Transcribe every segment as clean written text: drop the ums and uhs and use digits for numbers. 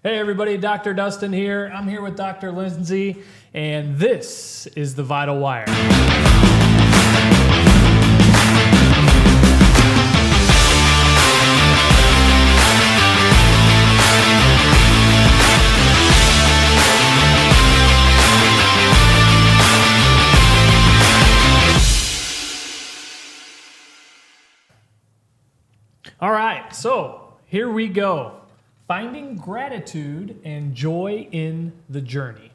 Hey everybody, Dr. Dustin here. I'm here with Dr. Lindsay, and this is The Vital Wire. All right, so here we go. Finding gratitude and joy in the journey.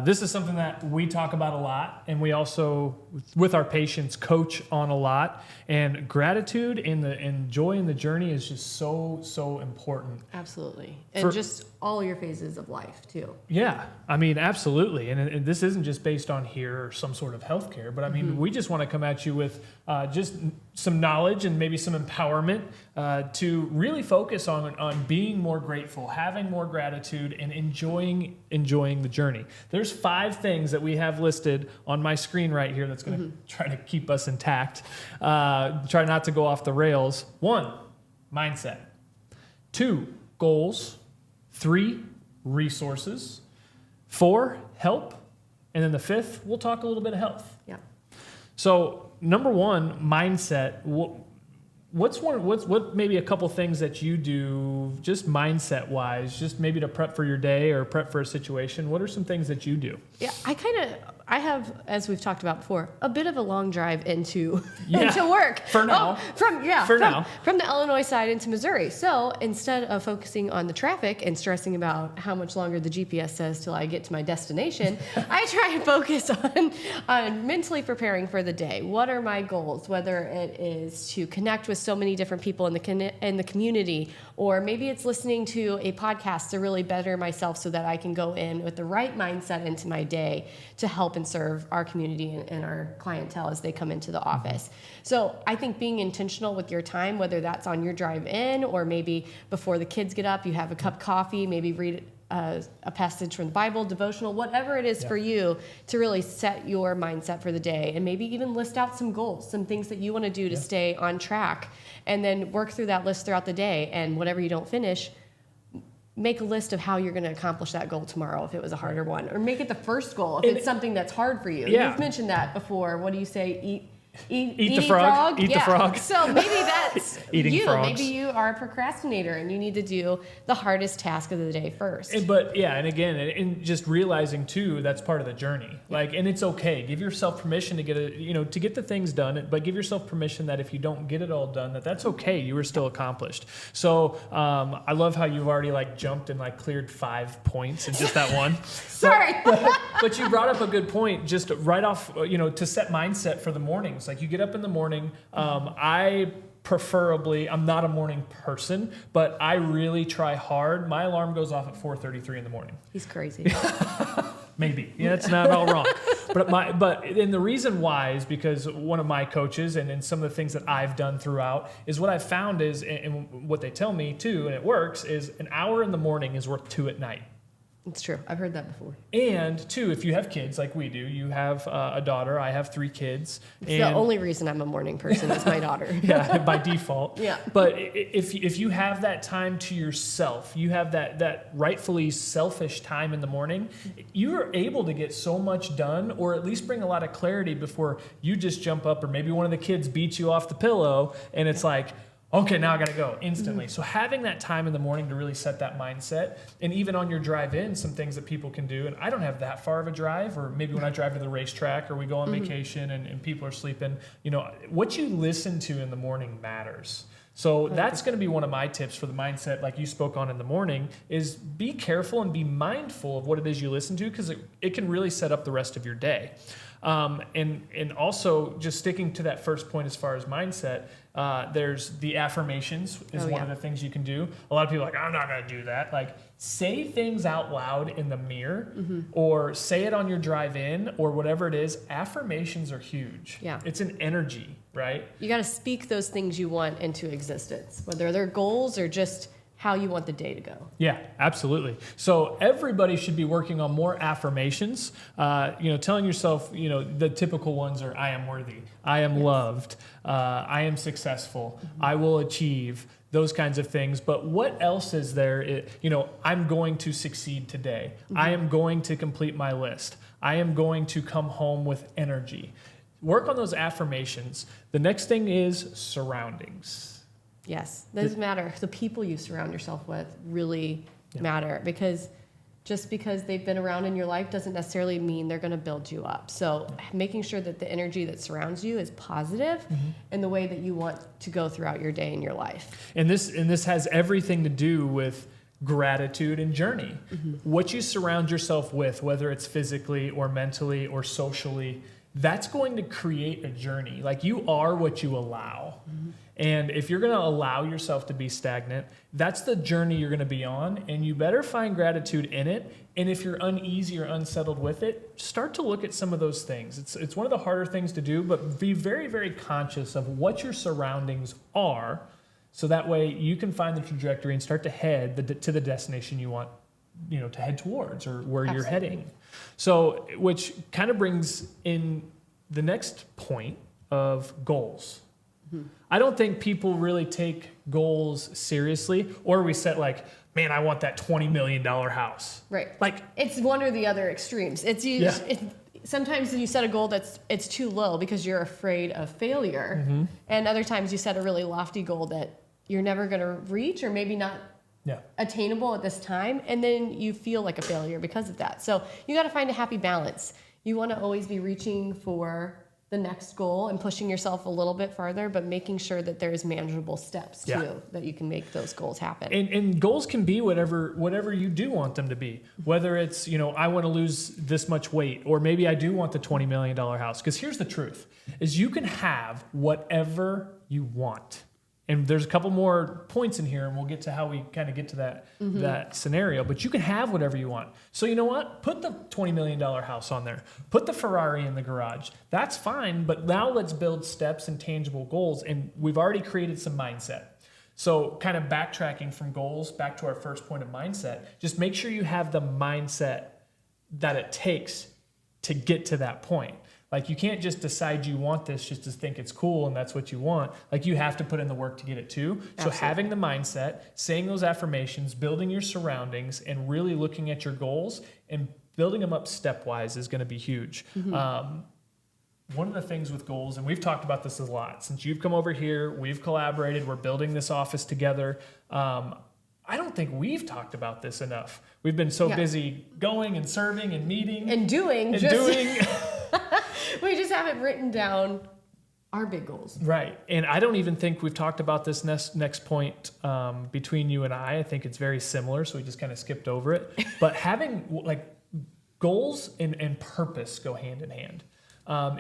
This is something that we talk about a lot, and we also, with our patients, coach on a lot. And gratitude and joy in the journey is just so important. Absolutely. And just all your phases of life, too. Yeah, I mean, absolutely. And this isn't just based on here or some sort of healthcare, but I mean, we just want to come at you with just some knowledge and maybe some empowerment to really focus on being more grateful, having more gratitude, and enjoying the journey. There's 5 things that we have listed on my screen right here that's going to try to keep us intact, try not to go off the rails. 1, mindset. 2, goals. 3, resources. 4, help. And then the 5th, we'll talk a little bit of health. Yeah. So number 1, mindset. What maybe a couple things that you do just mindset wise, just maybe to prep for your day or prep for a situation? What are some things that you do? Yeah, I have, as we've talked about before, a bit of a long drive into work. For now. From the Illinois side into Missouri. So instead of focusing on the traffic and stressing about how much longer the GPS says till I get to my destination, I try and focus on mentally preparing for the day. What are my goals? Whether it is to connect with so many different people in the community, or maybe it's listening to a podcast to really better myself so that I can go in with the right mindset into my day to help and serve our community and our clientele as they come into the office. So I think being intentional with your time, whether that's on your drive in or maybe before the kids get up, you have a cup of coffee, maybe read a passage from the Bible, devotional, whatever it is for you to really set your mindset for the day, and maybe even list out some goals, some things that you want to do to stay on track, and then work through that list throughout the day. And whatever you don't finish, make a list of how you're going to accomplish that goal tomorrow if it was a harder one, or make it the first goal if it's something that's hard for you. Yeah. You've mentioned that before. What do you say? Eat the frog. Eat the frog. So maybe that's Eating you. frogs. Maybe you are a procrastinator and you need to do the hardest task of the day first. And again, and just realizing too, that's part of the journey. And it's okay. Give yourself permission to get the things done, but give yourself permission that if you don't get it all done, that's okay. You were still accomplished. So I love how you've already jumped and cleared 5 points in just that one. Sorry. But you brought up a good point just right off, to set mindset for the mornings. You get up in the morning. I'm not a morning person, but I really try hard. My alarm goes off at 4:33 in the morning. He's crazy. Maybe. Yeah, it's not all wrong. And the reason why is because one of my coaches and some of the things that I've done throughout is what I've found is, and what they tell me too, and it works, is an hour in the morning is worth 2 at night. It's true. I've heard that before. And 2, if you have kids like we do, you have a daughter. I have 3 kids. It's the only reason I'm a morning person is my daughter. Yeah, by default. Yeah. But if you have that time to yourself, you have that rightfully selfish time in the morning, you are able to get so much done, or at least bring a lot of clarity before you just jump up, or maybe one of the kids beats you off the pillow, and it's okay, now I got to go instantly. So having that time in the morning to really set that mindset, and even on your drive in, some things that people can do. And I don't have that far of a drive, or maybe when I drive to the racetrack or we go on vacation and people are sleeping, what you listen to in the morning matters. So that's going to be one of my tips for the mindset, like you spoke on in the morning, is be careful and be mindful of what it is you listen to, because it can really set up the rest of your day. And also just sticking to that first point as far as mindset, there's the affirmations is one of the things you can do. A lot of people are I'm not going to do that. Say things out loud in the mirror, or say it on your drive in, or whatever it is. Affirmations are huge. Yeah. It's an energy, right? You got to speak those things you want into existence, whether they're goals or just how you want the day to go. Yeah, absolutely. So everybody should be working on more affirmations, telling yourself, the typical ones are, I am worthy, I am loved, I am successful, I will achieve. those kinds of things. But what else is there? I'm going to succeed today. I am going to complete my list. I am going to come home with energy. Work on those affirmations. The next thing is surroundings. Yes, those matter. The people you surround yourself with really matter, because just because they've been around in your life doesn't necessarily mean they're going to build you up. So making sure that the energy that surrounds you is positive in the way that you want to go throughout your day and your life. And this has everything to do with gratitude and journey. What you surround yourself with, whether it's physically or mentally or socially, that's going to create a journey. Like, you are what you allow. And if you're going to allow yourself to be stagnant, that's the journey you're going to be on, and you better find gratitude in it. And if you're uneasy or unsettled with it, start to look at some of those things. It's one of the harder things to do, but be very, very conscious of what your surroundings are, so that way you can find the trajectory and start to head to the destination you want, to head towards, or where you're heading. So, which kind of brings in the next point of goals. I don't think people really take goals seriously, or we set like, man, I want that $20 million house. Right. Like, it's one or the other extremes. Sometimes you set a goal it's too low because you're afraid of failure. And other times you set a really lofty goal that you're never going to reach, or maybe not attainable at this time. And then you feel like a failure because of that. So you got to find a happy balance. You want to always be reaching for the next goal and pushing yourself a little bit farther, but making sure that there's manageable steps too, that you can make those goals happen. And goals can be whatever you do want them to be. Whether it's, I want to lose this much weight, or maybe I do want the $20 million house. Because here's the truth, is you can have whatever you want. And there's a couple more points in here, and we'll get to how we kind of get to that scenario. But you can have whatever you want. So you know what? Put the $20 million house on there. Put the Ferrari in the garage. That's fine, but now let's build steps and tangible goals. And we've already created some mindset. So kind of backtracking from goals back to our first point of mindset, just make sure you have the mindset that it takes to get to that point. Like, you can't just decide you want this just to think it's cool and that's what you want. Like, you have to put in the work to get it too. Absolutely. So having the mindset, saying those affirmations, building your surroundings, and really looking at your goals and building them up stepwise is going to be huge. One of the things with goals, and we've talked about this a lot, since you've come over here, we've collaborated, we're building this office together. I don't think we've talked about this enough. We've been so busy going and serving and meeting. And doing. We just haven't written down our big goals. Right. And I don't even think we've talked about this next point between you and I. I think it's very similar, so we just kind of skipped over it. But having goals and purpose go hand in hand.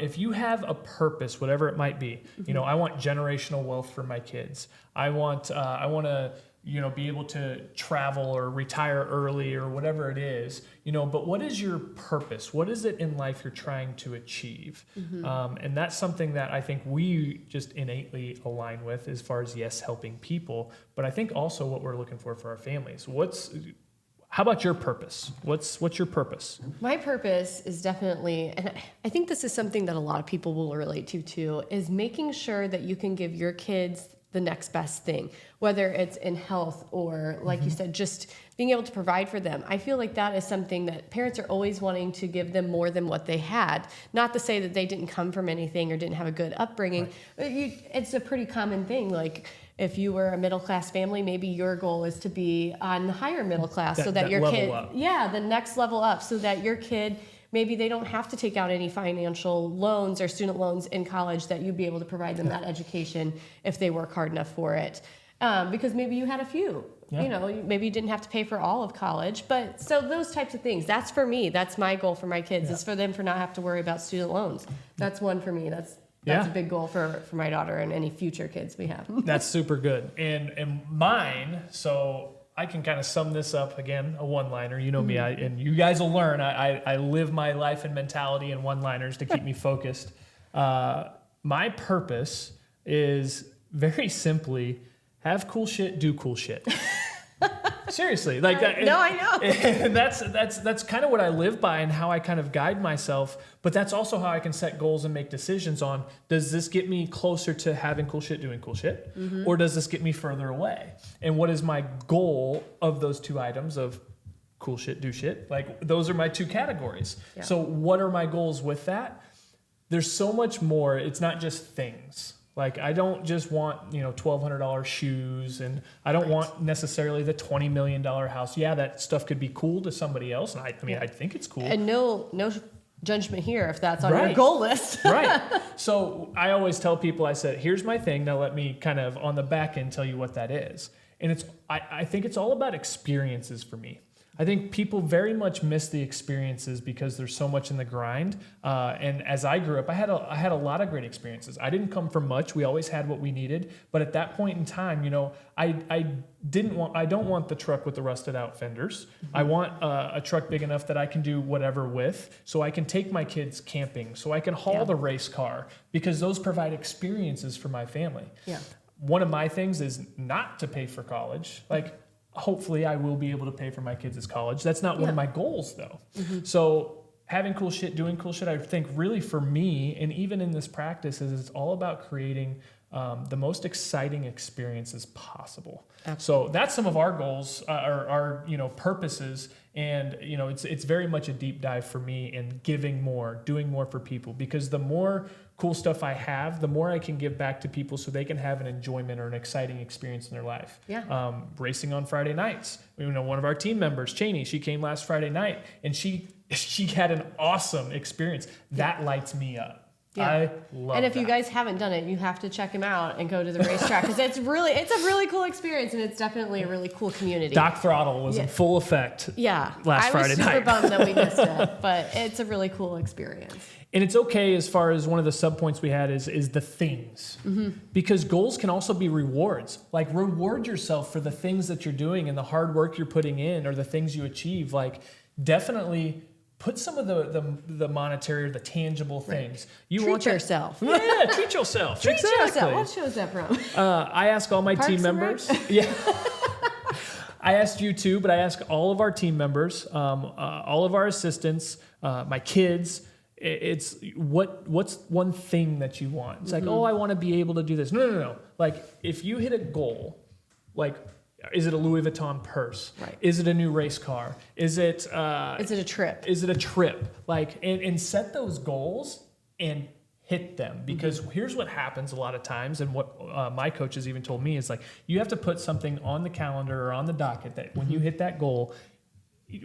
If you have a purpose, whatever it might be, I want generational wealth for my kids. I want to be able to travel or retire early or whatever it is, but what is your purpose? What is it in life you're trying to achieve? And that's something that I think we just innately align with, as far as, yes, helping people, but I think also what we're looking for our families. How about your purpose? What's your purpose? My purpose is definitely, and I think this is something that a lot of people will relate to too, is making sure that you can give your kids the next best thing, whether it's in health or, like you said, just being able to provide for them. I feel like that is something that parents are always wanting to give them more than what they had. Not to say that they didn't come from anything or didn't have a good upbringing. Right. It's a pretty common thing. Like, if you were a middle-class family, maybe your goal is to be on the higher middle class, so that your kid, the next level up, so that your kid, maybe they don't have to take out any financial loans or student loans in college, that you'd be able to provide them that education if they work hard enough for it. Because maybe you had a few, maybe you didn't have to pay for all of college. But so those types of things, that's for me. That's my goal for my kids, is for them to not have to worry about student loans. That's one for me. That's a big goal for my daughter and any future kids we have. That's super good. And mine, so I can kind of sum this up again, a one-liner. You know me, and you guys will learn. I live my life and mentality in one-liners to keep me focused. My purpose is very simply have cool shit, do cool shit. Seriously, like No, I know. And that's kind of what I live by and how I kind of guide myself. But that's also how I can set goals and make decisions on, does this get me closer to having cool shit, doing cool shit? Or does this get me further away? And what is my goal of those two items of cool shit, do shit? Like, those are my two categories. Yeah. So what are my goals with that? There's so much more. It's not just things. Like, I don't just want, $1,200 shoes, and I don't want necessarily the $20 million house. Yeah, that stuff could be cool to somebody else. And I think it's cool. And no judgment here if that's on your goal list. Right. So I always tell people, I said, here's my thing. Now let me kind of on the back end tell you what that is. And I think it's all about experiences for me. I think people very much miss the experiences because there's so much in the grind. And as I grew up, I had a lot of great experiences. I didn't come from much. We always had what we needed. But at that point in time, I don't want the truck with the rusted out fenders. I want a truck big enough that I can do whatever with, so I can take my kids camping, so I can haul the race car, because those provide experiences for my family. Yeah. One of my things is not to pay for college. Like, hopefully I will be able to pay for my kids' college. That's not one of my goals, though. So having cool shit, doing cool shit, I think really for me, and even in this practice, is it's all about creating the most exciting experiences possible. Absolutely. So that's some of our goals, our purposes, and it's very much a deep dive for me in giving more, doing more for people, because the more cool stuff I have, the more I can give back to people so they can have an enjoyment or an exciting experience in their life. Yeah. Racing on Friday nights. One of our team members, Cheney, she came last Friday night, and she had an awesome experience. That lights me up. Yeah. I love And if that. you guys haven't done it, you have to check him out and go to the racetrack, because it's a really cool experience, and it's definitely a really cool community. Doc Throttle was in full effect last Friday night. I was super bummed that we missed it, but it's a really cool experience. And it's okay, as far as one of the subpoints we had is the things. Because goals can also be rewards. Like, reward yourself for the things that you're doing and the hard work you're putting in, or the things you achieve. Like, definitely put some of the monetary or the tangible things. Treat yourself. Yeah, treat yourself. Treat Exactly. yourself. What show is that from? I ask all my Parks team and members. Yeah. I asked you too, but I ask all of our team members, all of our assistants, my kids. It's what's one thing that you want? It's like, I want to be able to do this. No. Like, if you hit a goal, like, is it a Louis Vuitton purse? Right. Is it a new race car? Is it a trip? Is it a trip? Like, and set those goals and hit them, because here's what happens a lot of times, and what my coaches even told me is, like, you have to put something on the calendar or on the docket that when you hit that goal,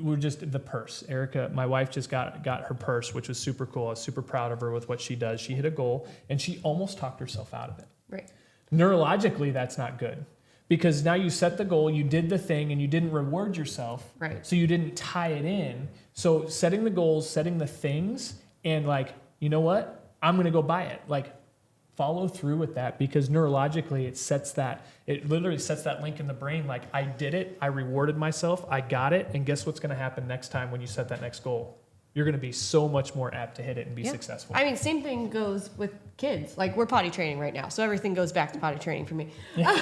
we're just the purse. Erica, my wife, just got her purse, which was super cool. I was super proud of her with what she does. She hit a goal and she almost talked herself out of it. Right. Neurologically, that's not good, because now you set the goal, you did the thing, and you didn't reward yourself. Right. So you didn't tie it in. So setting the goals, setting the things, and like, you know what? I'm going to go buy it. Like, follow through with that, because neurologically it literally sets that link in the brain. Like, I did it, I rewarded myself, I got it, and guess what's going to happen next time when you set that next goal? You're going to be so much more apt to hit it and be successful. I mean, same thing goes with kids. Like, we're potty training right now, so everything goes back to potty training for me. Yeah.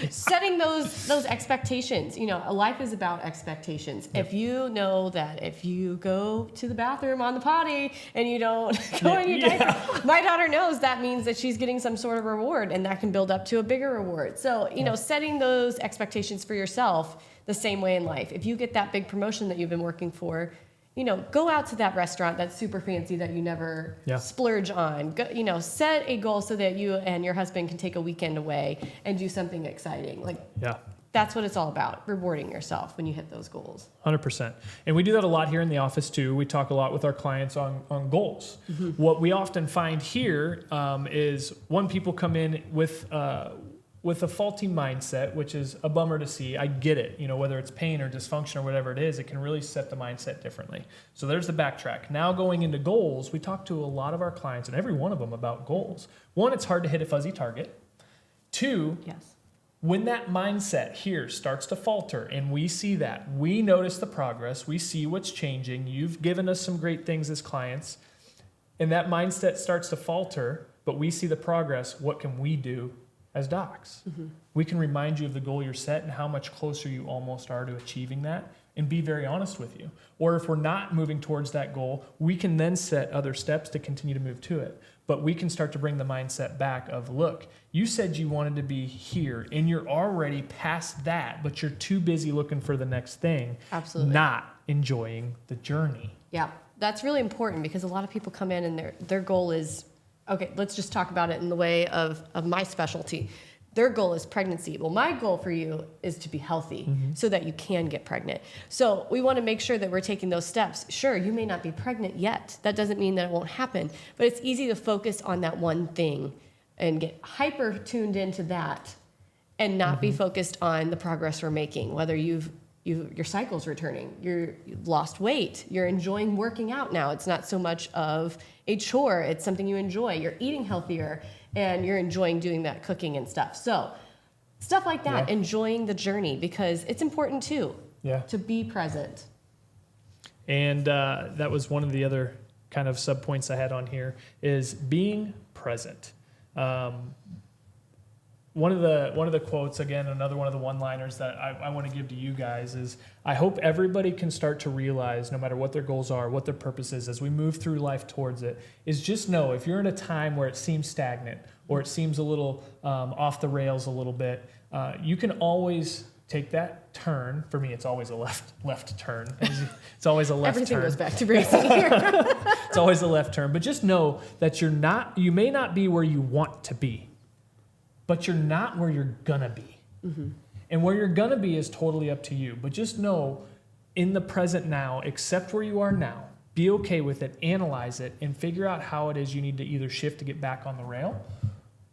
Setting those expectations. Life is about expectations. Yep. If you know that if you go to the bathroom on the potty and you don't go in your diaper, my daughter knows that means that she's getting some sort of reward, and that can build up to a bigger reward. So, setting those expectations for yourself the same way in life. If you get that big promotion that you've been working for, go out to that restaurant that's super fancy that you never splurge on. Go, set a goal so that you and your husband can take a weekend away and do something exciting. That's what it's all about, rewarding yourself when you hit those goals. 100%. And we do that a lot here in the office too. We talk a lot with our clients on goals. What we often find here is people come in with a faulty mindset, which is a bummer to see. I get it. Whether it's pain or dysfunction or whatever it is, it can really set the mindset differently. So there's the backtrack. Now going into goals, we talk to a lot of our clients, and every one of them, about goals. One, it's hard to hit a fuzzy target. Two, when that mindset here starts to falter, and we see that, we notice the progress, we see what's changing. You've given us some great things as clients, and that mindset starts to falter, but we see the progress. What can we do as docs. We can remind you of the goal you're set and how much closer you almost are to achieving that, and be very honest with you. Or if we're not moving towards that goal, we can then set other steps to continue to move to it. But we can start to bring the mindset back of, look, you said you wanted to be here and you're already past that, but you're too busy looking for the next thing. Absolutely. Not enjoying the journey. Yeah, that's really important because a lot of people come in and their goal is, okay, let's just talk about it in the way of my specialty. Their goal is pregnancy. Well, my goal for you is to be healthy so that you can get pregnant. So we want to make sure that we're taking those steps. Sure, you may not be pregnant yet. That doesn't mean that it won't happen. But it's easy to focus on that one thing and get hyper tuned into that and not be focused on the progress we're making, whether your cycle's returning, you've lost weight, you're enjoying working out now. It's not so much of a chore, it's something you enjoy. You're eating healthier and you're enjoying doing that cooking and stuff. So stuff like that, enjoying the journey, because it's important too, to be present. And that was one of the other kind of sub points I had on here is being present. One of the quotes, again, another one of the one-liners that I want to give to you guys is, I hope everybody can start to realize, no matter what their goals are, what their purpose is, as we move through life towards it, is just know if you're in a time where it seems stagnant or it seems a little off the rails a little bit, you can always take that turn. For me, it's always a left turn. It's always a left Everything turn. goes back to racing here. It's always a left turn. But just know that you may not be where you want to be, but you're not where you're gonna be. And where you're gonna be is totally up to you. But just know, in the present now, accept where you are now, be okay with it, analyze it, and figure out how it is you need to either shift to get back on the rail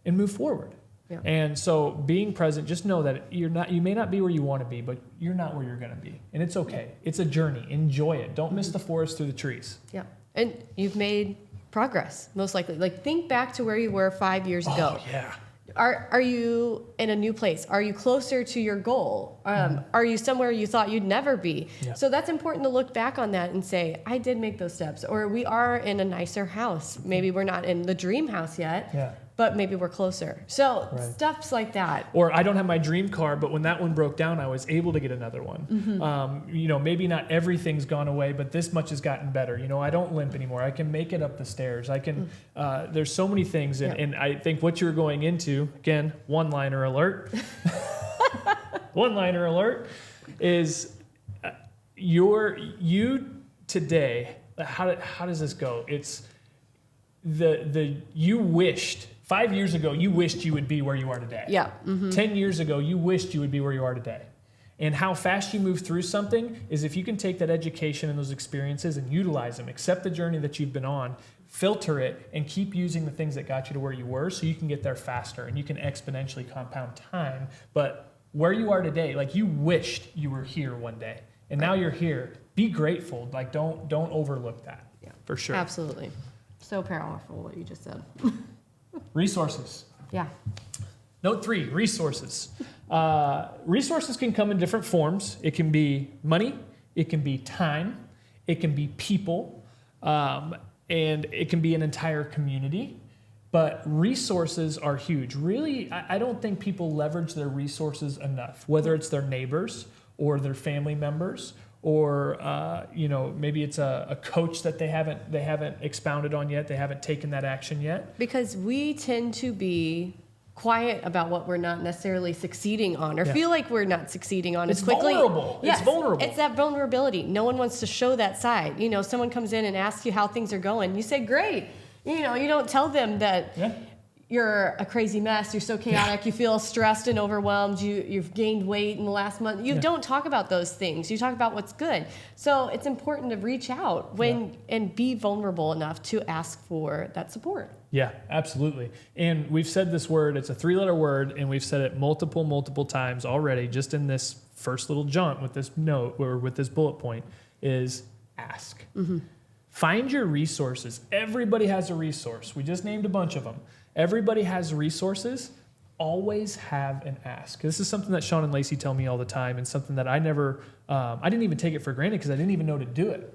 and move forward. Yeah. And so being present, just know that you may not be where you want to be, but you're not where you're gonna be. And it's okay. It's a journey. Enjoy it. Don't miss the forest through the trees. Yeah. And you've made progress, most likely. Like, think back to where you were 5 years ago. Oh, yeah. Are you in a new place? Are you closer to your goal? Are you somewhere you thought you'd never be? Yeah. So that's important to look back on that and say, I did make those steps. Or we are in a nicer house. Maybe we're not in the dream house yet, but maybe we're closer. So stuffs like that. Or I don't have my dream car, but when that one broke down, I was able to get another one. Maybe not everything's gone away, but this much has gotten better. I don't limp anymore. I can make it up the stairs. I can. There's so many things, and I think what you're going into, again, one-liner alert. One-liner alert is you today. How does this go? It's you wished. 5 years ago, you wished you would be where you are today. Yeah. 10 years ago, you wished you would be where you are today. And how fast you move through something is if you can take that education and those experiences and utilize them, accept the journey that you've been on, filter it, and keep using the things that got you to where you were so you can get there faster and you can exponentially compound time. But where you are today, like, you wished you were here one day, and now you're here. Be grateful. Like, don't overlook that. Yeah, for sure. Absolutely. So powerful what you just said. Resources. Yeah. Note 3, resources. Resources can come in different forms. It can be money, it can be time, it can be people, and it can be an entire community. But resources are huge. Really, I don't think people leverage their resources enough, whether it's their neighbors or their family members, or maybe it's a coach that they haven't expounded on yet. They haven't taken that action yet. Because we tend to be quiet about what we're not necessarily succeeding on, or feel like we're not succeeding on as quickly. Vulnerable. Yes, it's vulnerable. It's that vulnerability. No one wants to show that side. Someone comes in and asks you how things are going. You say, great. You don't tell them that you're a crazy mess, you're so chaotic, you feel stressed and overwhelmed, you've gained weight in the last month. You don't talk about those things. You talk about what's good. So it's important to reach out and be vulnerable enough to ask for that support. Yeah, absolutely. And we've said this word, it's a 3-letter word, and we've said it multiple times already, just in this first little jaunt with this note, or with this bullet point, is ask. Find your resources. Everybody has a resource. We just named a bunch of them. Everybody has resources. Always have an ask. This is something that Sean and Lacey tell me all the time, and something that I didn't even take it for granted because I didn't even know to do it.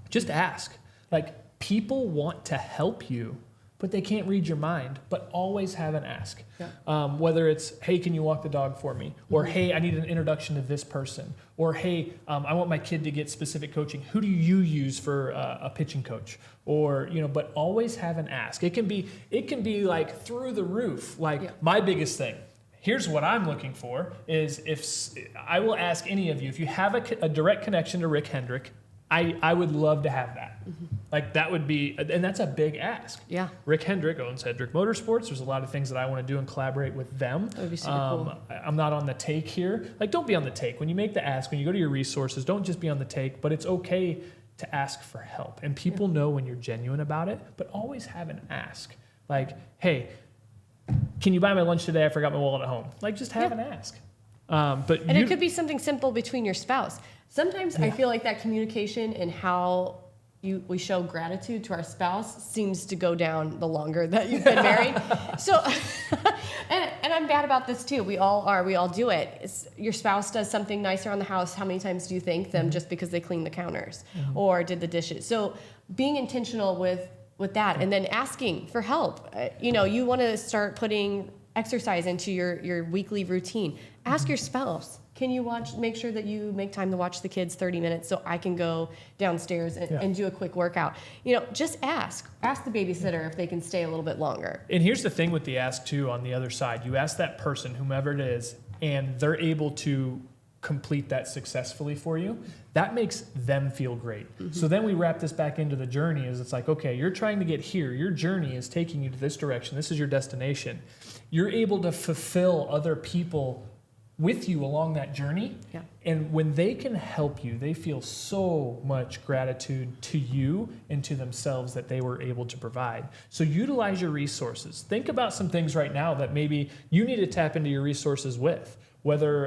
Just ask. Like, people want to help you, but they can't read your mind. But always have an ask. Yeah. Whether it's, hey, can you walk the dog for me? Or, hey, I need an introduction to this person. Or, hey, I want my kid to get specific coaching. Who do you use for a pitching coach? Or, but always have an ask. It can be like through the roof. Like my biggest thing. Here's what I'm looking for is if I will ask any of you, if you have a direct connection to Rick Hendrick, I would love to have that. Like that would be, and that's a big ask. Yeah. Rick Hendrick owns Hendrick Motorsports. There's a lot of things that I want to do and collaborate with them. That would be super cool. I'm not on the take here. Like don't be on the take. When you make the ask, when you go to your resources, don't just be on the take, but it's okay to ask for help. And people know when you're genuine about it, but always have an ask. Like, hey, can you buy my lunch today? I forgot my wallet at home. Like just have an ask. And it could be something simple between your spouse. Sometimes I feel like that communication and how we show gratitude to our spouse seems to go down the longer that you've been married. So, and I'm bad about this too. We all are. We all do it. Your spouse does something nice around the house. How many times do you thank them just because they cleaned the counters or did the dishes? So being intentional with that and then asking for help. You want to start putting exercise into your weekly routine. Ask your spouse. Can you make sure that you make time to watch the kids 30 minutes so I can go downstairs and do a quick workout? Just ask. Ask the babysitter if they can stay a little bit longer. And here's the thing with the ask too on the other side. You ask that person, whomever it is, and they're able to complete that successfully for you. That makes them feel great. So then we wrap this back into the journey is it's like, okay, you're trying to get here. Your journey is taking you to this direction. This is your destination. You're able to fulfill other people with you along that journey. Yeah. And when they can help you, they feel so much gratitude to you and to themselves that they were able to provide. So utilize your resources. Think about some things right now that maybe you need to tap into your resources with. Whether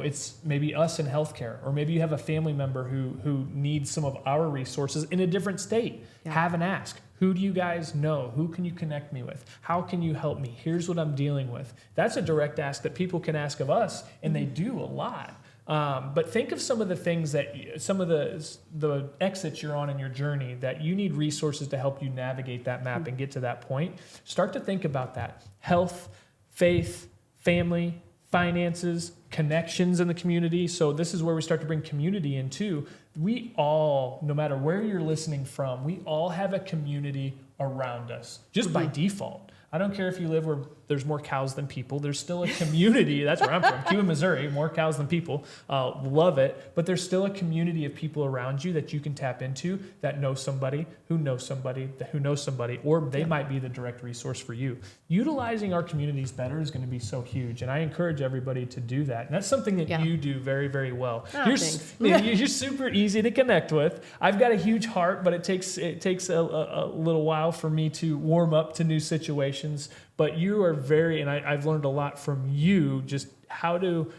it's maybe us in healthcare, or maybe you have a family member who needs some of our resources in a different state. Yeah. Have an ask. Who do you guys know? Who can you connect me with? How can you help me? Here's what I'm dealing with. That's a direct ask that people can ask of us, and they do a lot. But think of some of the things some of the exits you're on in your journey that you need resources to help you navigate that map and get to that point. Start to think about that. Health, faith, family, finances, connections in the community. So this is where we start to bring community in too. We all, no matter where you're listening from, we all have a community around us just by default. I don't care if you live where there's more cows than people. There's still a community. That's where I'm from, Cuba, Missouri, more cows than people. Love it. But there's still a community of people around you that you can tap into that know somebody who knows somebody who knows somebody, or they might be the direct resource for you. Utilizing our communities better is going to be so huge, and I encourage everybody to do that. And that's something that you do very, very well. Thanks. You're super easy to connect with. I've got a huge heart, but it takes a little while for me to warm up to new situations. But you are I've learned a lot from you, just how to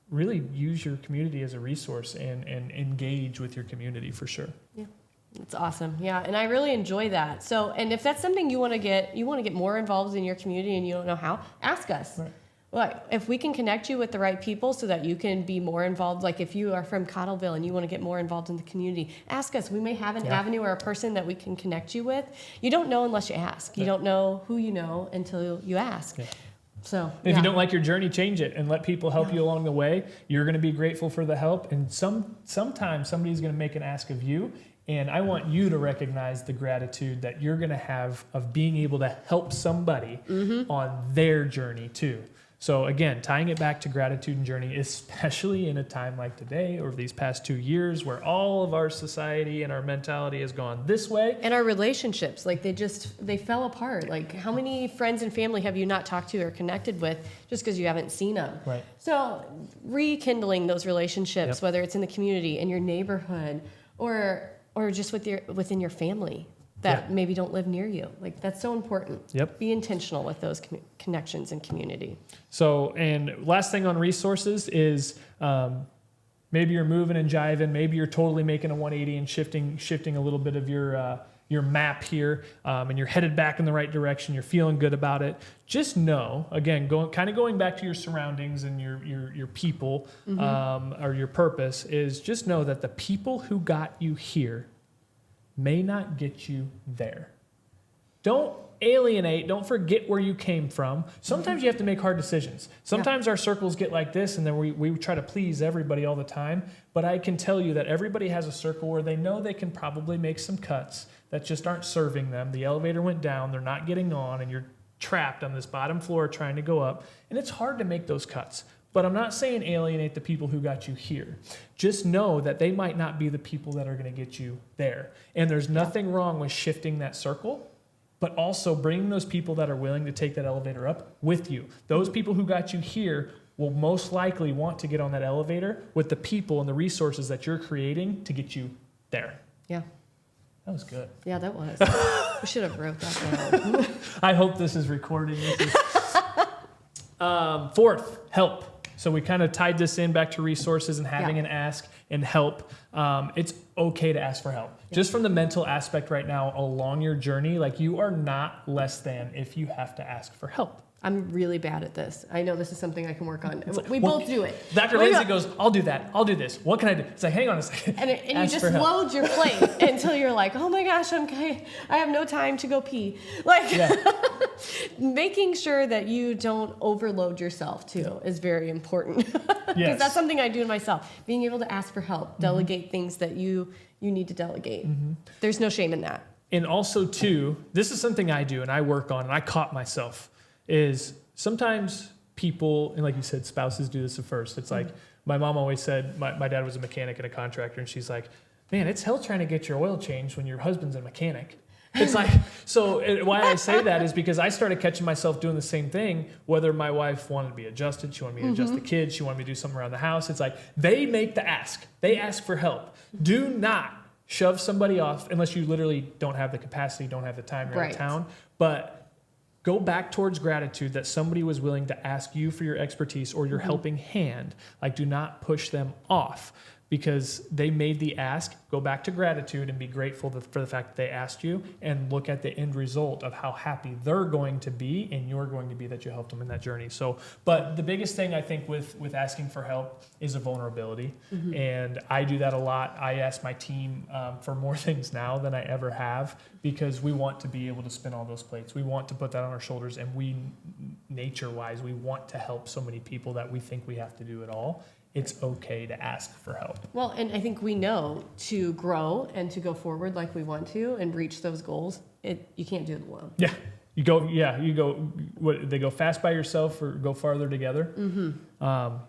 really use your community as a resource and engage with your community for sure. Yeah, that's awesome. Yeah, and I really enjoy that. So, and if that's something you want to get more involved in your community and you don't know how, ask us. Right. Like, if we can connect you with the right people so that you can be more involved, like if you are from Cottleville and you want to get more involved in the community, ask us. We may have an avenue or a person that we can connect you with. You don't know unless you ask. You don't know who you know until you ask. Yeah. So if you don't like your journey, change it and let people help you along the way. You're going to be grateful for the help. And sometimes somebody's going to make an ask of you. And I want you to recognize the gratitude that you're going to have of being able to help somebody on their journey too. So again, tying it back to gratitude and journey, especially in a time like today or these past 2 years where all of our society and our mentality has gone this way. And our relationships, like they fell apart. Like how many friends and family have you not talked to or connected with just because you haven't seen them? Right. So rekindling those relationships, whether it's in the community, in your neighborhood, or just within your family that maybe don't live near you. Like that's so important. Yep. Be intentional with those connections and community. So, and last thing on resources is maybe you're moving and jiving. Maybe you're totally making a 180 and shifting a little bit of your map here, and you're headed back in the right direction. You're feeling good about it. Just know, again, going back to your surroundings and your people or your purpose is just know that the people who got you here may not get you there. Don't alienate. Don't forget where you came from. Sometimes you have to make hard decisions. Sometimes our circles get like this, and then we try to please everybody all the time. But I can tell you that everybody has a circle where they know they can probably make some cuts that just aren't serving them. The elevator went down. They're not getting on, and you're trapped on this bottom floor trying to go up. And it's hard to make those cuts. But I'm not saying alienate the people who got you here. Just know that they might not be the people that are going to get you there. And there's nothing wrong with shifting that circle, but also bringing those people that are willing to take that elevator up with you. Those people who got you here will most likely want to get on that elevator with the people and the resources that you're creating to get you there. Yeah. That was good. Yeah, that was. We should have wrote that down. I hope this is recording. Fourth, help. So we kind of tied this in back to resources and having an ask and help. It's okay to ask for help. Yeah. Just from the mental aspect right now along your journey, like you are not less than if you have to ask for help. I'm really bad at this. I know this is something I can work on. We both do it. Dr. Lindsay goes, I'll do that. I'll do this. What can I do? It's like, hang on a second. And you just load your plate until you're like, oh my gosh, I have no time to go pee. Like, making sure that you don't overload yourself too is very important. Because that's something I do to myself. Being able to ask for help, delegate things that you need to delegate. There's no shame in that. And also too, this is something I do and I work on, and I caught myself, is sometimes people, and like you said, spouses do this at first. It's like, my mom always said, my dad was a mechanic and a contractor, and she's like, man, it's hell trying to get your oil changed when your husband's a mechanic. It's like, why I say that is because I started catching myself doing the same thing, whether my wife wanted to be adjusted, she wanted me to adjust the kids, she wanted me to do something around the house. It's like, they make the ask. They ask for help. Do not shove somebody off unless you literally don't have the capacity, don't have the time, you're out of town. But go back towards gratitude that somebody was willing to ask you for your expertise or your helping hand. Like, do not push them off because they made the ask. Go back to gratitude and be grateful for the fact that they asked you, and look at the end result of how happy they're going to be and you're going to be that you helped them in that journey. So, but the biggest thing I think with asking for help is a vulnerability. And I do that a lot. I ask my team for more things now than I ever have, because we want to be able to spin all those plates. We want to put that on our shoulders, and we, nature-wise, we want to help so many people that we think we have to do it all. It's okay to ask for help. Well, and I think we know to grow and to go forward like we want to and reach those goals, you can't do it alone. Yeah. You go, they go fast by yourself or go farther together.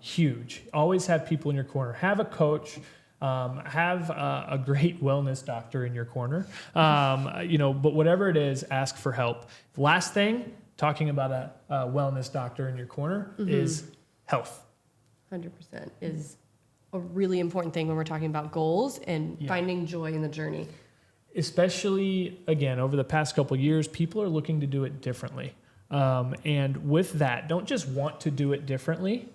Huge. Always have people in your corner. Have a coach. Have a great wellness doctor in your corner. But whatever it is, ask for help. Last thing, talking about a wellness doctor in your corner is health. 100% is a really important thing when we're talking about goals and finding joy in the journey. Especially, again, over the past couple of years, people are looking to do it differently. And with that, don't just want to do it differently.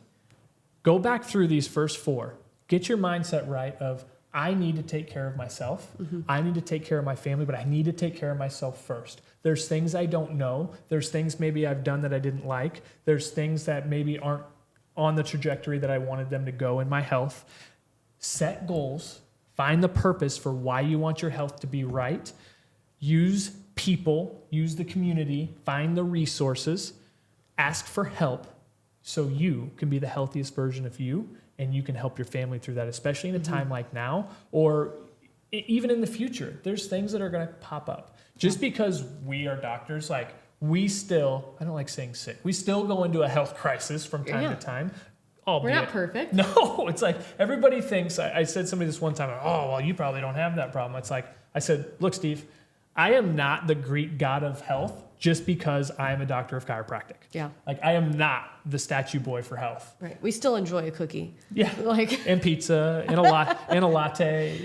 Go back through these first 4. Get your mindset right of, I need to take care of myself. I need to take care of my family, but I need to take care of myself first. There's things I don't know. There's things maybe I've done that I didn't like. There's things that maybe aren't on the trajectory that I wanted them to go in my health. Set goals. Find the purpose for why you want your health to be right. Use people. Use the community. Find the resources. Ask for help so you can be the healthiest version of you, and you can help your family through that, especially in a time like now, or even in the future. There's things that are going to pop up. Just because we are doctors, like, we still, I don't like saying sick, we still go into a health crisis from time to time. We're not perfect. No, it's like everybody thinks, I said to somebody this one time, oh, well, you probably don't have that problem. It's like, I said, look, Steve, I am not the Greek god of health just because I am a doctor of chiropractic. Yeah. Like, I am not the statue boy for health. Right. We still enjoy a cookie. Yeah. And pizza and and a latte,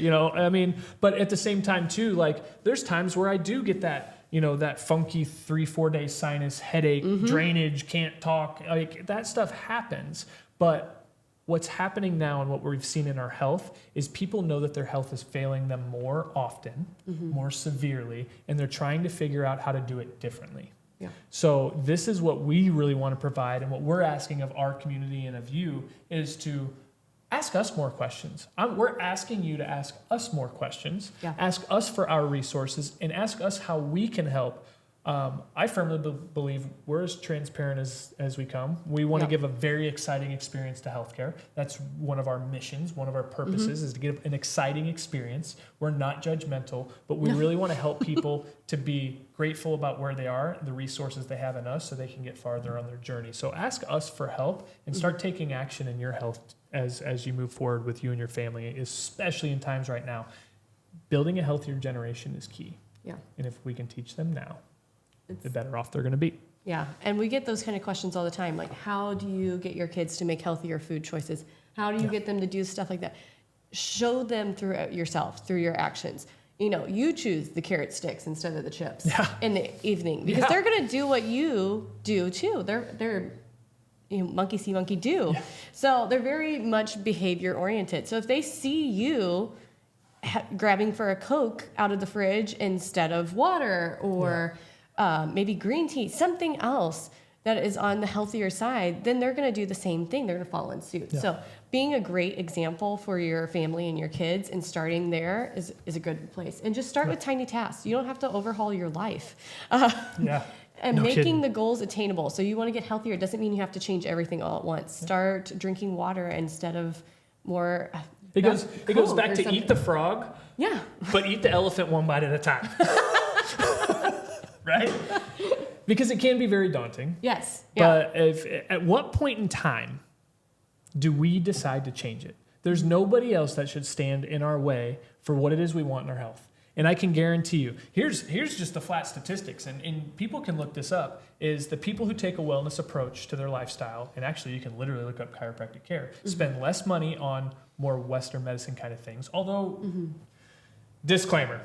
but at the same time too, like, there's times where I do get that, that funky 3-4 day sinus headache, drainage, can't talk, like, that stuff happens. But what's happening now and what we've seen in our health is people know that their health is failing them more often, more severely, and they're trying to figure out how to do it differently. Yeah. So this is what we really want to provide, and what we're asking of our community and of you is to ask us more questions. We're asking you to ask us more questions, ask us for our resources, and ask us how we can help I firmly believe we're as transparent as we come. We want to give a very exciting experience to healthcare. That's one of our missions. One of our purposes is to give an exciting experience. We're not judgmental, but we really want to help people to be grateful about where they are, the resources they have in us, so they can get farther on their journey. So ask us for help and start taking action in your health as you move forward with you and your family, especially in times right now. Building a healthier generation is key. Yeah. And if we can teach them now, the better off they're going to be. Yeah. And we get those kind of questions all the time. Like, how do you get your kids to make healthier food choices? How do you get them to do stuff like that? Show them through yourself, through your actions. You know, you choose the carrot sticks instead of the chips in the evening, because they're going to do what you do too. They're monkey see, monkey do. Yeah. So they're very much behavior oriented. So if they see you grabbing for a Coke out of the fridge instead of water, or maybe green tea, something else that is on the healthier side, then they're going to do the same thing. They're going to follow in suit. Yeah. So being a great example for your family and your kids and starting there is a good place. And just start with tiny tasks. You don't have to overhaul your life. And making the goals attainable. So you want to get healthier. It doesn't mean you have to change everything all at once. Start drinking water instead of more. It goes back to eat the frog. Yeah. But eat the elephant one bite at a time. Right? Because it can be very daunting. Yes. But at what point in time do we decide to change it? There's nobody else that should stand in our way for what it is we want in our health. And I can guarantee you, here's just the flat statistics, and people can look this up, is the people who take a wellness approach to their lifestyle, and actually you can literally look up chiropractic care, spend less money on more Western medicine kind of things. Although, disclaimer,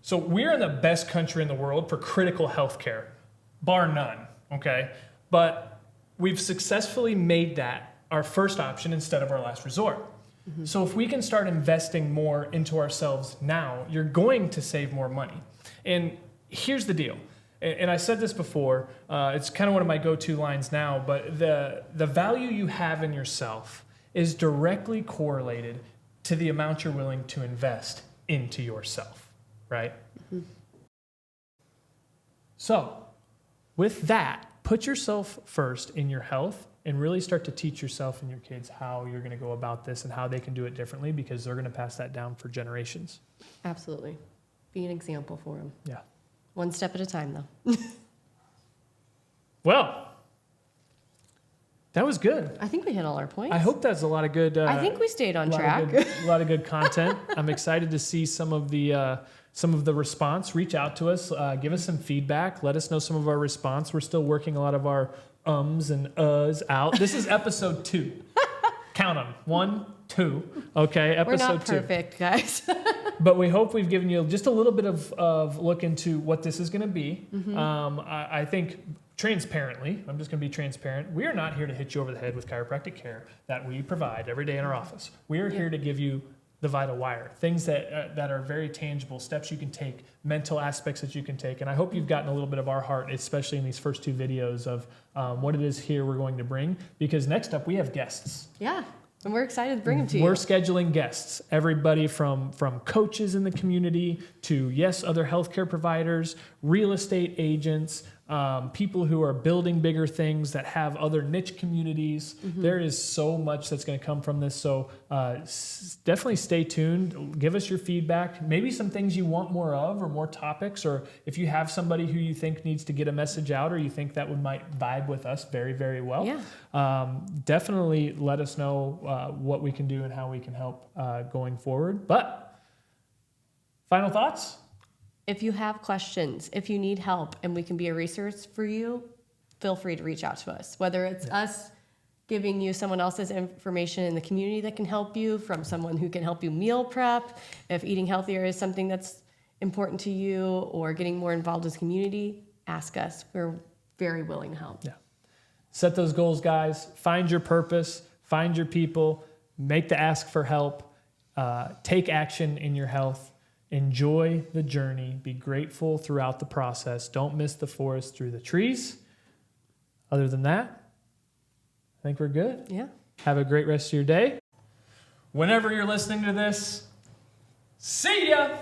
so we're in the best country in the world for critical health care, bar none, okay? But we've successfully made that our first option instead of our last resort. So if we can start investing more into ourselves now, you're going to save more money. And here's the deal. And I said this before, it's kind of one of my go-to lines now, but the value you have in yourself is directly correlated to the amount you're willing to invest into yourself, right? So with that, put yourself first in your health and really start to teach yourself and your kids how you're going to go about this and how they can do it differently, because they're going to pass that down for generations. Absolutely. Be an example for them. Yeah. One step at a time, though. Well, that was good. I think we hit all our points. I hope that's a lot of good. I think we stayed on track. A lot of good content. I'm excited to see some of the response. Reach out to us. Give us some feedback. Let us know some of our response. We're still working a lot of our ums and uhs out. This is episode 2. Count them. 1, 2. Okay, episode 2. We're not perfect, guys. But we hope we've given you just a little bit of look into what this is going to be. I think transparently, I'm just going to be transparent. We are not here to hit you over the head with chiropractic care that we provide every day in our office. We are here to give you the vital wire, things that are very tangible, steps you can take, mental aspects that you can take. And I hope you've gotten a little bit of our heart, especially in these first 2 videos of what it is here we're going to bring, because next up we have guests. Yeah, and we're excited to bring them to you. We're scheduling guests, everybody from coaches in the community to, other healthcare providers, real estate agents, people who are building bigger things that have other niche communities. There is so much that's going to come from this. So definitely stay tuned. Give us your feedback. Maybe some things you want more of, or more topics, or if you have somebody who you think needs to get a message out, or you think that might vibe with us very, very well. Definitely let us know what we can do and how we can help going forward. But final thoughts? If you have questions, if you need help and we can be a resource for you, feel free to reach out to us. Whether it's us giving you someone else's information in the community that can help you, from someone who can help you meal prep, if eating healthier is something that's important to you, or getting more involved as a community, ask us. We're very willing to help. Yeah. Set those goals, guys. Find your purpose. Find your people. Make the ask for help. Take action in your health. Enjoy the journey. Be grateful throughout the process. Don't miss the forest through the trees. Other than that, I think we're good. Yeah. Have a great rest of your day. Whenever you're listening to this, see ya!